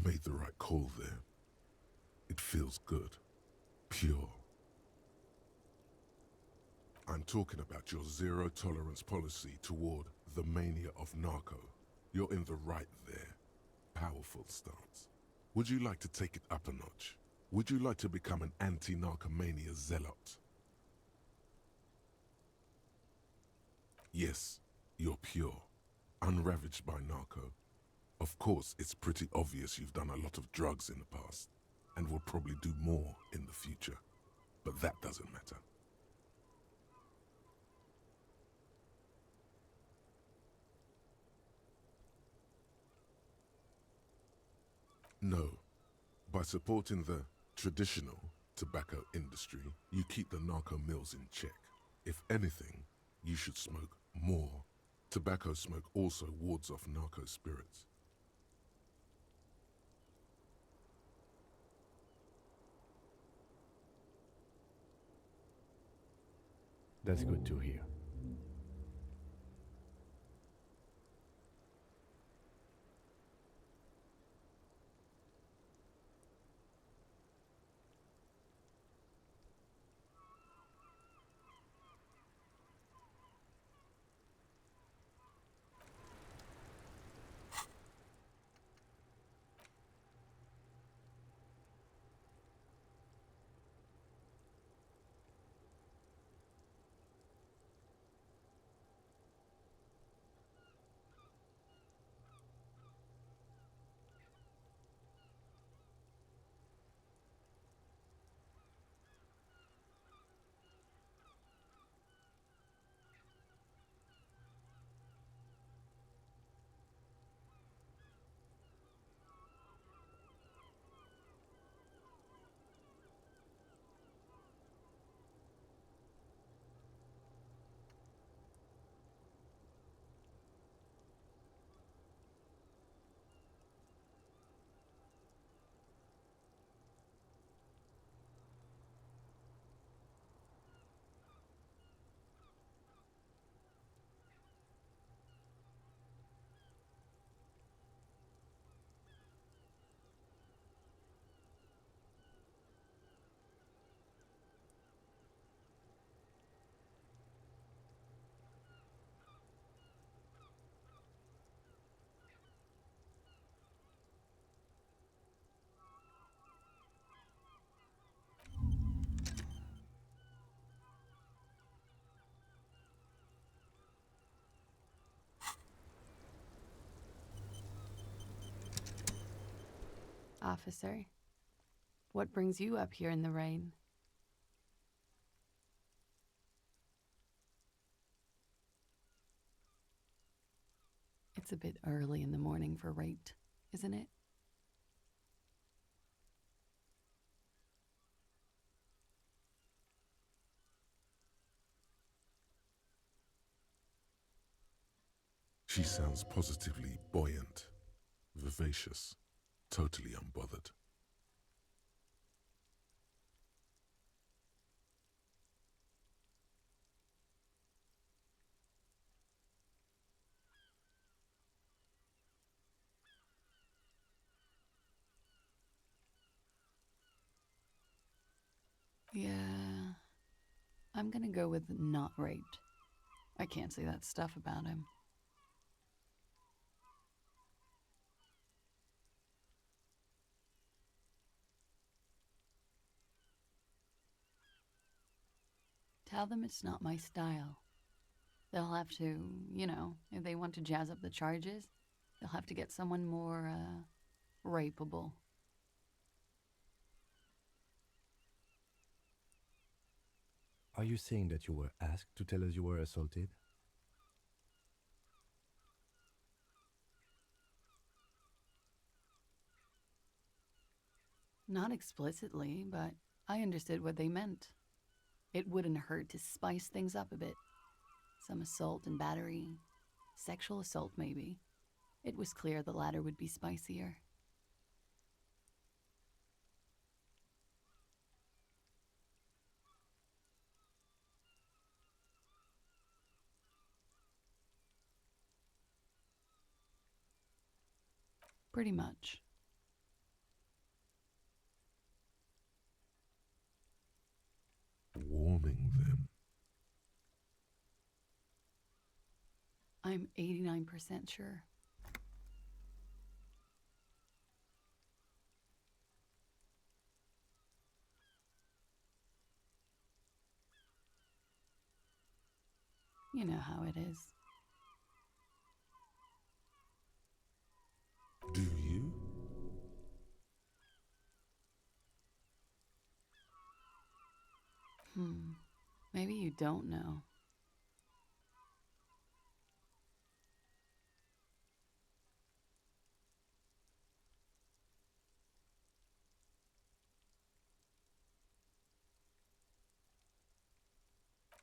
made the right call there. It feels good. Pure. I'm talking about your zero-tolerance policy toward the mania of narco. You're in the right there. Powerful stance. Would you like to take it up a notch? Would you like to become an anti-narcomania zealot? Yes, you're pure. Unravaged by narco. Of course, it's pretty obvious you've done a lot of drugs in the past, and will probably do more in the future. But that doesn't matter. No. By supporting the traditional tobacco industry, you keep the narco mills in check. If anything, you should smoke more. Tobacco smoke also wards off narco spirits. That's good to hear. Officer, what brings you up here in the rain? It's a bit early in the morning for rate, isn't it? She sounds positively buoyant, vivacious, totally unbothered. Yeah, I'm gonna go with not raped. I can't say that stuff about him. Tell them it's not my style. They'll have to, if they want to jazz up the charges, they'll have to get someone more, rapeable. Are you saying that you were asked to tell us you were assaulted? Not explicitly, but I understood what they meant. It wouldn't hurt to spice things up a bit. Some assault and battery. Sexual assault, maybe. It was clear the latter would be spicier. Pretty much. killing them. I'm 89% sure. You know how it is. Do you? Maybe you don't know.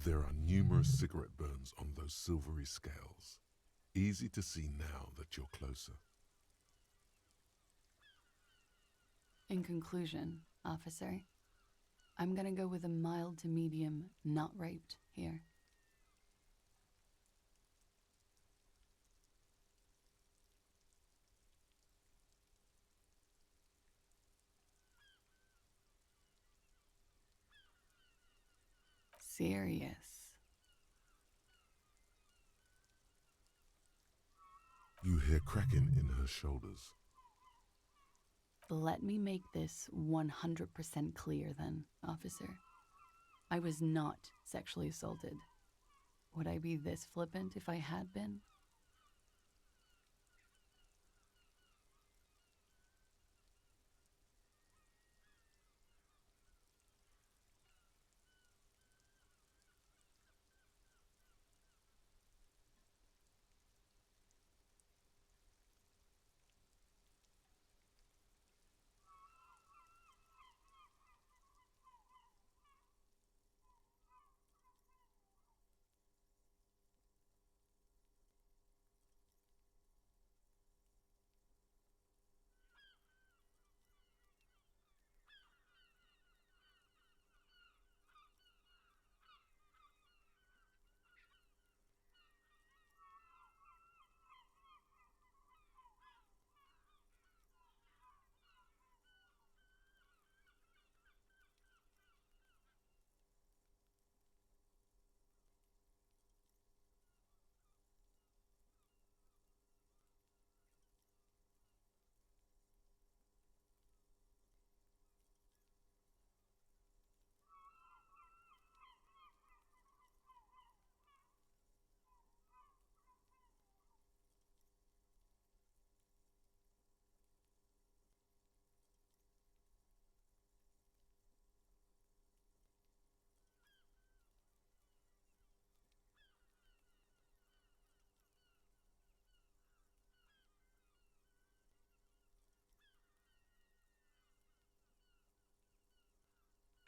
There are numerous cigarette burns on those silvery scales. Easy to see now that you're closer. In conclusion, officer, I'm gonna go with a mild to medium not raped here. Serious. You hear cracking in her shoulders. Let me make this 100% clear then, officer. I was not sexually assaulted. Would I be this flippant if I had been?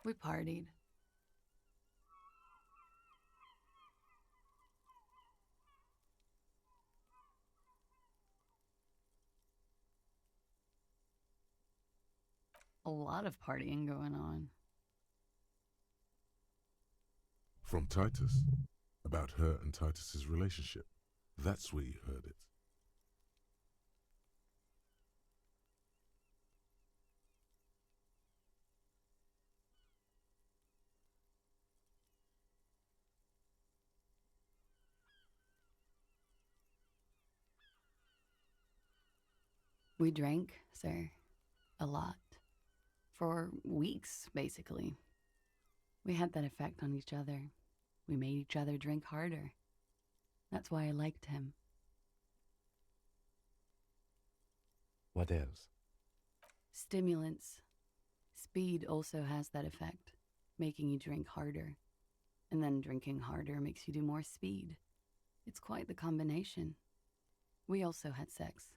We partied. A lot of partying going on. From Titus. About her and Titus's relationship. That's where you heard it. We drank, sir. A lot. For weeks, basically. We had that effect on each other. We made each other drink harder. That's why I liked him. What else? Stimulants. Speed also has that effect, making you drink harder. And then drinking harder makes you do more speed. It's quite the combination. We also had sex.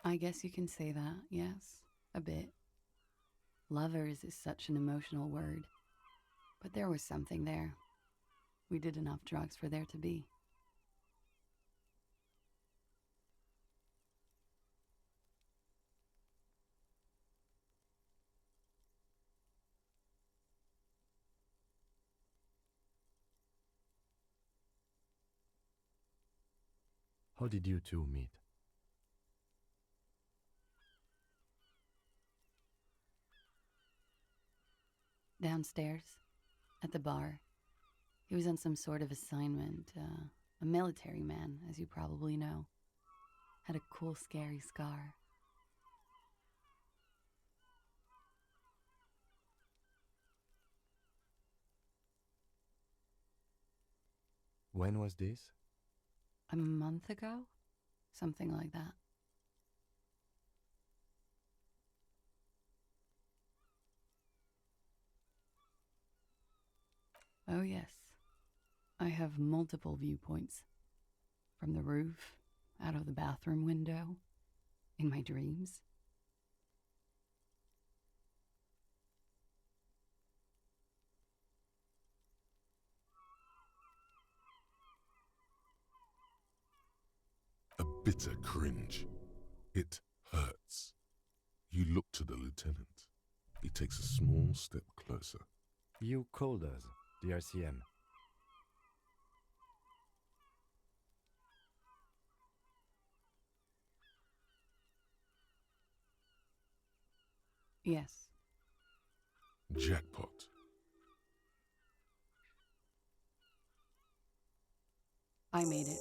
I guess you can say that, yes, a bit. Lovers is such an emotional word. But there was something there. We did enough drugs for there to be. How did you two meet? Downstairs, at the bar. He was on some sort of assignment. A military man, as you probably know. Had a cool, scary scar. When was this? A month ago? Something like that. Oh, yes. I have multiple viewpoints. From the roof, out of the bathroom window, in my dreams. A bitter cringe. It hurts. You look to the lieutenant. He takes a small step closer. You called us, the RCM. Yes. Jackpot. I made it.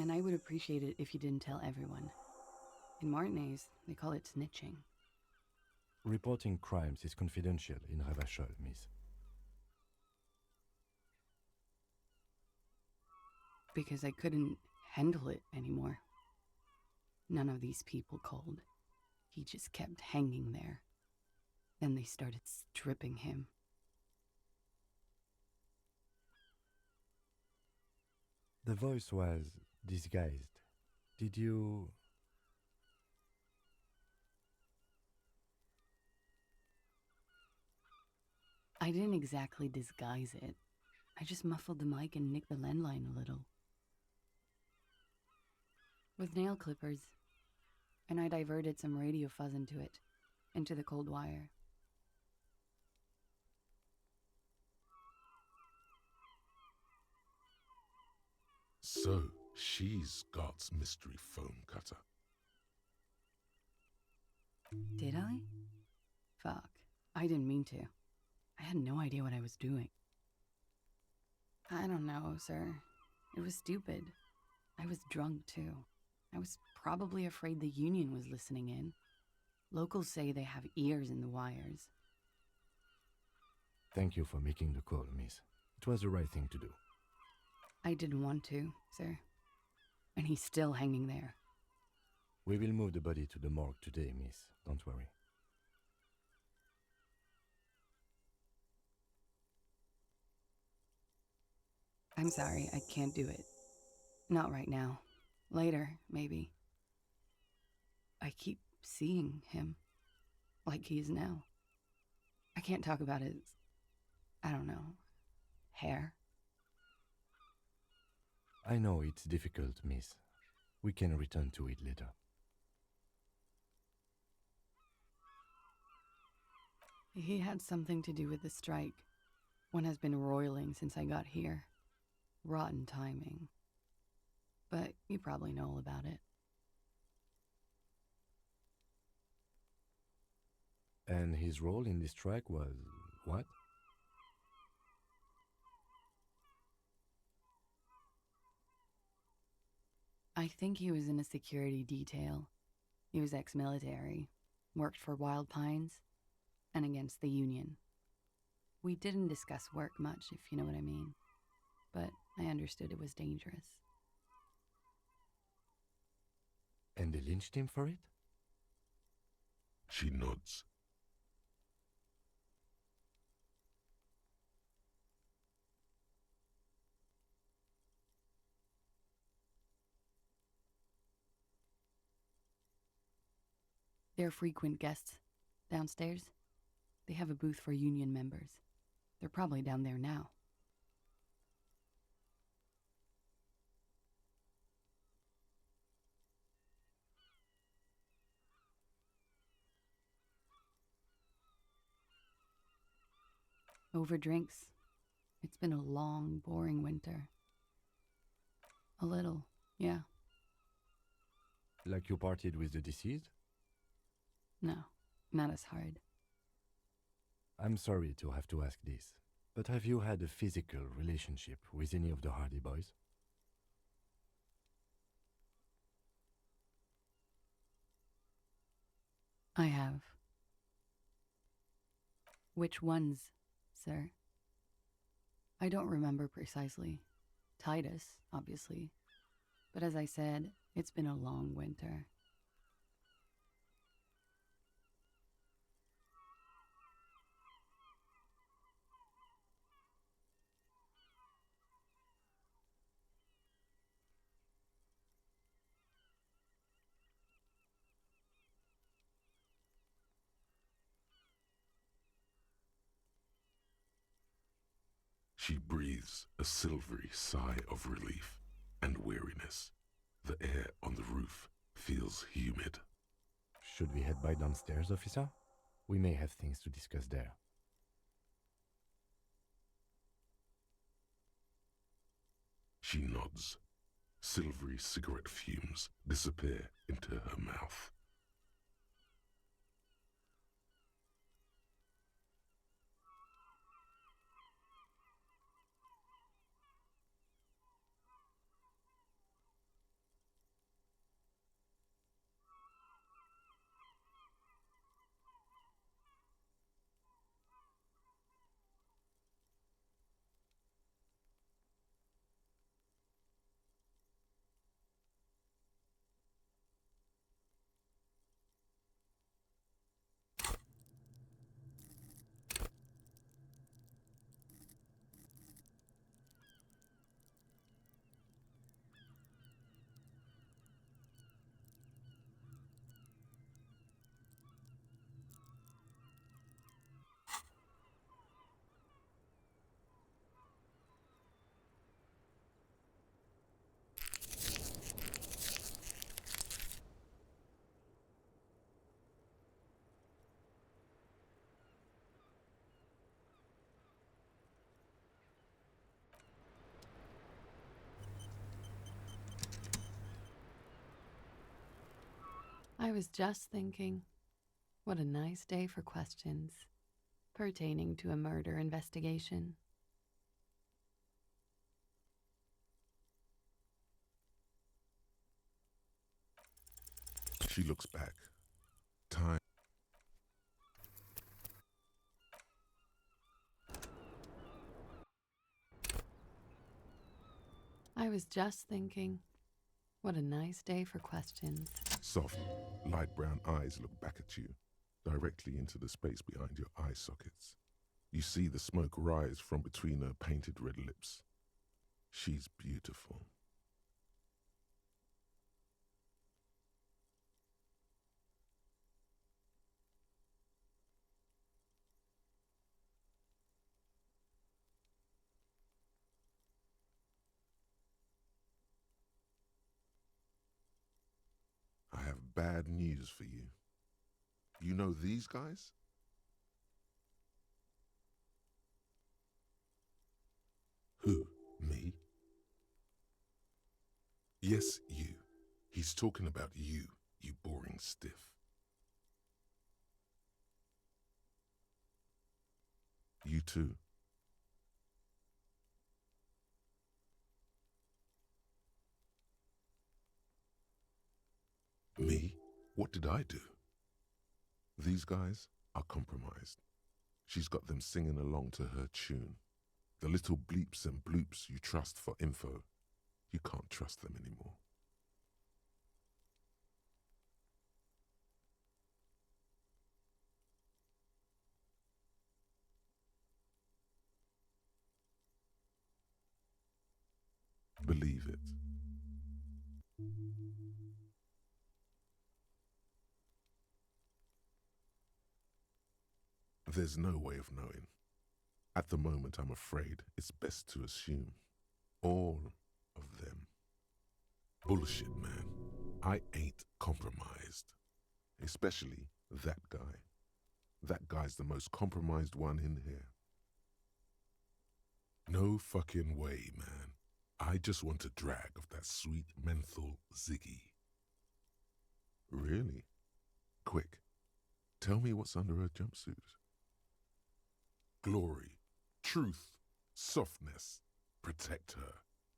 And I would appreciate it if you didn't tell everyone. In Martinez, they call it snitching. Reporting crimes is confidential in Revachol, miss. Because I couldn't handle it anymore. None of these people called. He just kept hanging there. Then they started stripping him. The voice was disguised. Did you... I didn't exactly disguise it. I just muffled the mic and nicked the landline a little. With nail clippers. And I diverted some radio fuzz into it. Into the cold wire. So, she's God's mystery foam cutter. Did I? Fuck. I didn't mean to. I had no idea what I was doing. I don't know, sir. It was stupid. I was drunk, too. I was probably afraid the union was listening in. Locals say they have ears in the wires. Thank you for making the call, miss. It was the right thing to do. I didn't want to, sir. And he's still hanging there. We will move the body to the morgue today, miss. Don't worry. I'm sorry, I can't do it. Not right now. Later, maybe. I keep seeing him. Like he is now. I can't talk about his... I don't know... hair. I know it's difficult, miss. We can return to it later. He had something to do with the strike. One has been roiling since I got here. Rotten timing. But you probably know all about it. And his role in this strike was... what? I think he was in a security detail. He was ex-military, worked for Wild Pines, and against the Union. We didn't discuss work much, if you know what I mean. But I understood it was dangerous. And they lynched him for it? She nods. They're frequent guests. Downstairs, they have a booth for Union members. They're probably down there now. Over drinks. It's been a long, boring winter. A little, yeah. Like you partied with the deceased? No, not as hard. I'm sorry to have to ask this, but have you had a physical relationship with any of the Hardy Boys? I have. Which ones, sir? I don't remember precisely. Titus, obviously. But as I said, it's been a long winter. She breathes a silvery sigh of relief and weariness. The air on the roof feels humid. Should we head by downstairs, officer? We may have things to discuss there. She nods. Silvery cigarette fumes disappear into her mouth. I was just thinking, what a nice day for questions pertaining to a murder investigation. She looks back. Time. I was just thinking, what a nice day for questions. Soft, light brown eyes look back at you, directly into the space behind your eye sockets. You see the smoke rise from between her painted red lips. She's beautiful. I have bad news for you. You know these guys? Who? Me? Yes, you. He's talking about you, you boring stiff. You too. Me? What did I do? These guys are compromised. She's got them singing along to her tune. The little bleeps and bloops you trust for info, you can't trust them anymore. Believe it. There's no way of knowing. At the moment, I'm afraid it's best to assume. All of them. Bullshit, man. I ain't compromised. Especially that guy. That guy's the most compromised one in here. No fucking way, man. I just want a drag of that sweet menthol Ziggy. Really? Quick, tell me what's under her jumpsuit. glory, truth, softness. Protect her.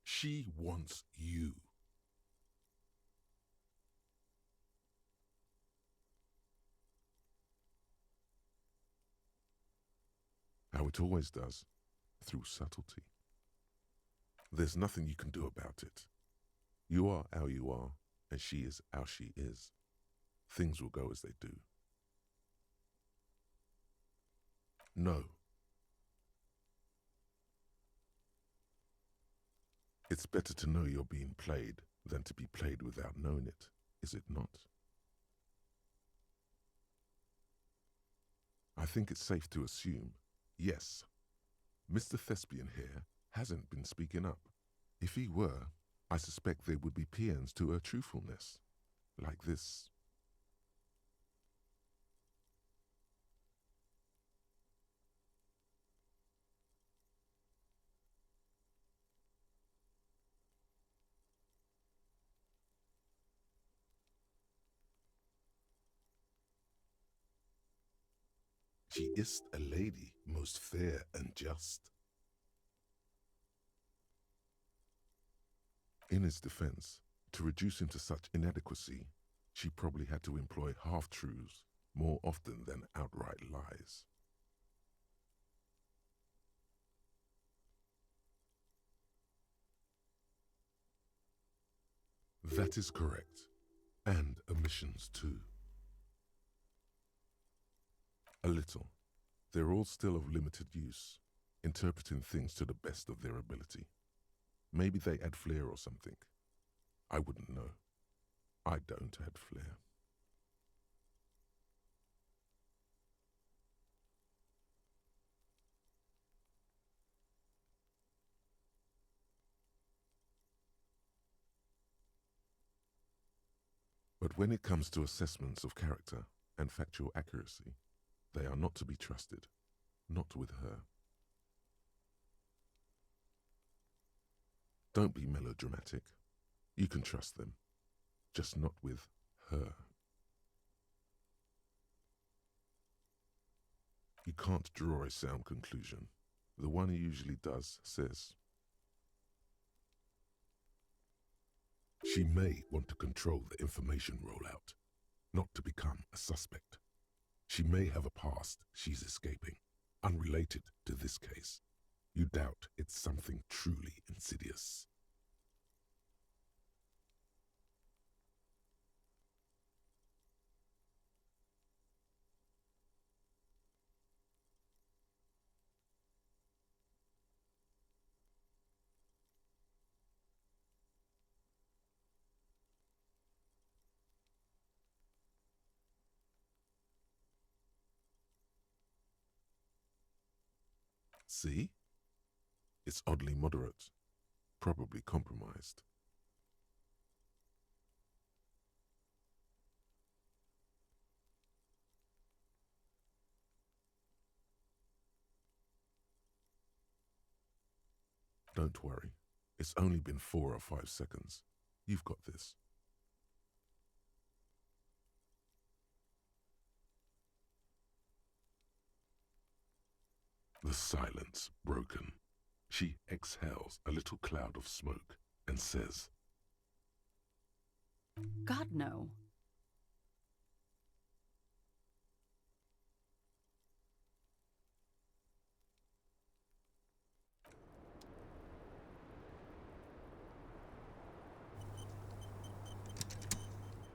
She wants you. How it always does, through subtlety. There's nothing you can do about it. You are how you are, and she is how she is. Things will go as they do. No. It's better to know you're being played than to be played without knowing it, is it not? I think it's safe to assume, yes, Mr. Thespian here hasn't been speaking up. If he were, I suspect there would be paeans to her truthfulness, like this. She is a lady, most fair and just. In his defense, to reduce him to such inadequacy, she probably had to employ half-truths more often than outright lies. That is correct, and omissions too. A little. They're all still of limited use, interpreting things to the best of their ability. Maybe they add flair or something. I wouldn't know. I don't add flair. But when it comes to assessments of character and factual accuracy, they are not to be trusted, not with her. Don't be melodramatic. You can trust them, just not with her. You can't draw a sound conclusion. The one who usually does says, she may want to control the information rollout, not to become a suspect. She may have a past she's escaping, unrelated to this case. You doubt it's something truly insidious. See? It's oddly moderate, probably compromised. Don't worry. It's only been 4 or 5 seconds. You've got this. The silence broken. She exhales a little cloud of smoke and says, God, no.